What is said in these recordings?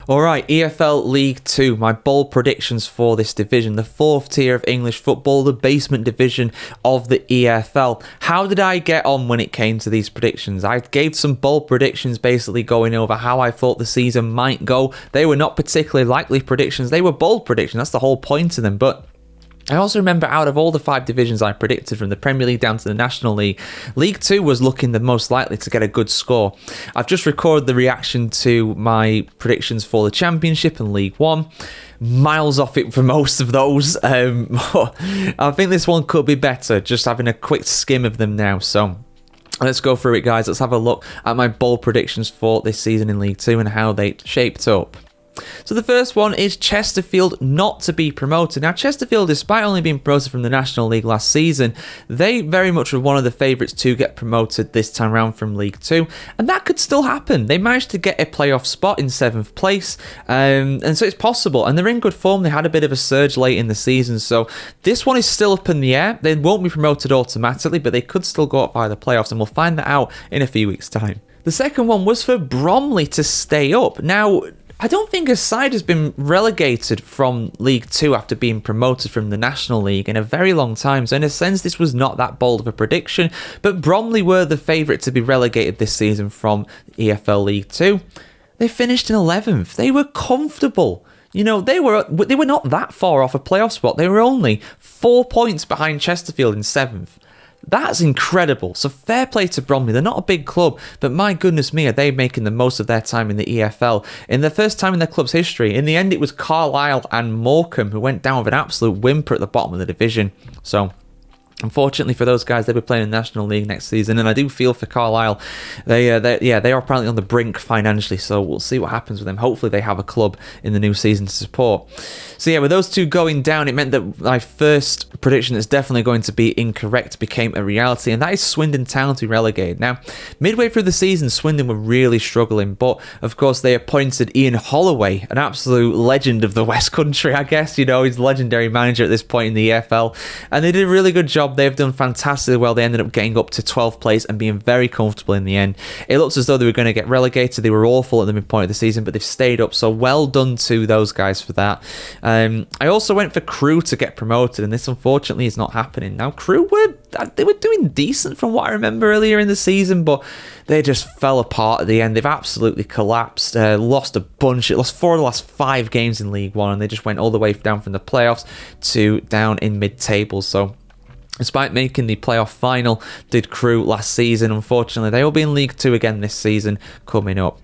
Alright, EFL League 2, my bold predictions for this division, the fourth tier of English football, the basement division of the EFL. How did I get on when it came to these predictions? I gave some bold predictions basically going over how I thought the season might go. They were not particularly likely predictions, they were bold predictions, that's the whole point of them, but I also remember out of all the 5 divisions I predicted from the Premier League down to the National League, League 2 was looking the most likely to get a good score. I've just recorded the reaction to my predictions for the Championship and League 1. Miles off it for most of those. I think this one could be better, just having a quick skim of them now. So let's go through it, guys. Let's have a look at my bold predictions for this season in League 2 and how they shaped up. So the first one is Chesterfield not to be promoted. Now Chesterfield, despite only being promoted from the National League last season, they very much were one of the favourites to get promoted this time around from League 2, and that could still happen. They managed to get a playoff spot in 7th place, and so it's possible, and they're in good form. They had a bit of a surge late in the season, so this one is still up in the air. They won't be promoted automatically, but they could still go up by the playoffs, and we'll find that out in a few weeks' time. The second one was for Bromley to stay up. Now, I don't think a side has been relegated from League 2 after being promoted from the National League in a very long time, so in a sense this was not that bold of a prediction, but Bromley were the favourite to be relegated this season from EFL League 2. They finished in 11th. They were comfortable. You know, they were not that far off a playoff spot. They were only 4 points behind Chesterfield in 7th. That's incredible. So fair play to Bromley. They're not a big club, but my goodness me, are they making the most of their time in the EFL. In the first time in their club's history, in the end it was Carlisle and Morecambe who went down with an absolute whimper at the bottom of the division. So unfortunately for those guys, they'll be playing in the National League next season, and I do feel for Carlisle. They are apparently on the brink financially, so we'll see what happens with them. Hopefully they have a club in the new season to support. So yeah, with those two going down, it meant that my first prediction that's definitely going to be incorrect became a reality, and that is Swindon Town to be relegated. Now, midway through the season, Swindon were really struggling, but of course they appointed Ian Holloway, an absolute legend of the West Country, I guess. You know, he's a legendary manager at this point in the EFL, and they did a really good job. They've done fantastically well. They ended up getting up to 12th place and being very comfortable in the end. It looks as though they were going to get relegated. They were awful at the midpoint of the season, but they've stayed up, so well done to those guys for that. I also went for Crewe to get promoted, and this unfortunately is not happening. Now, Crewe were doing decent from what I remember earlier in the season, but they just fell apart at the end. They've absolutely collapsed, lost a bunch. It lost 4 of the last 5 games in League 1, and they just went all the way down from the playoffs to down in mid-table. So despite making the playoff final, did Crewe last season, unfortunately, they will be in League 2 again this season coming up.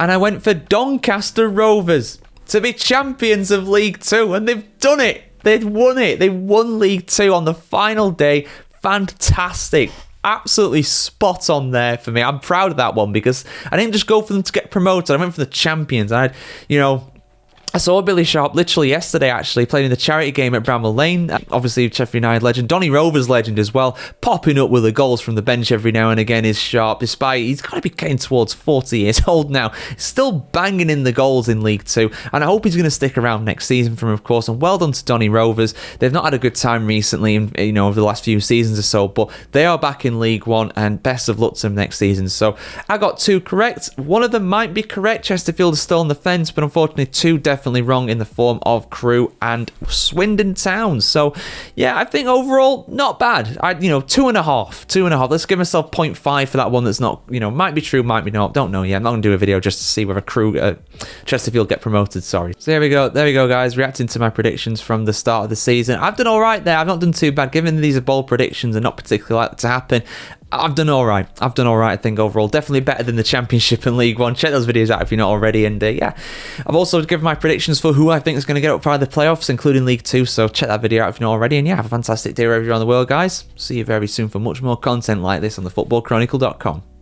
And I went for Doncaster Rovers to be champions of League 2, and they've done it. They've won it. They won League 2 on the final day. Fantastic. Absolutely spot on there for me. I'm proud of that one because I didn't just go for them to get promoted. I went for the champions. I saw Billy Sharp literally yesterday, actually, playing in the charity game at Bramall Lane. Obviously, Sheffield United legend. Donny Rovers legend as well. Popping up with the goals from the bench every now and again is Sharp, despite he's got to be getting towards 40 years old now. Still banging in the goals in League 2. And I hope he's going to stick around next season for him, of course. And well done to Donny Rovers. They've not had a good time recently, over the last few seasons or so. But they are back in League 1, and best of luck to them next season. So I got 2 correct. One of them might be correct. Chesterfield is still on the fence, but unfortunately 2 definitely wrong in the form of Crewe and Swindon Town. So yeah, I think overall not bad. 2.5. Let's give myself 0.5 for that one that's not, might be true, might be not, don't know yet. I'm not gonna do a video just to see whether Chesterfield get promoted, sorry. So there we go guys, reacting to my predictions from the start of the season. I've done alright there. I've not done too bad, given these are bold predictions and not particularly likely to happen. I've done alright, I think, overall. Definitely better than the Championship and League 1. Check those videos out if you're not already. And I've also given my predictions for who I think is going to get up via the playoffs, including League 2. So check that video out if you're not already. And have a fantastic day wherever you're around the world, guys. See you very soon for much more content like this on thefootballchronicle.com.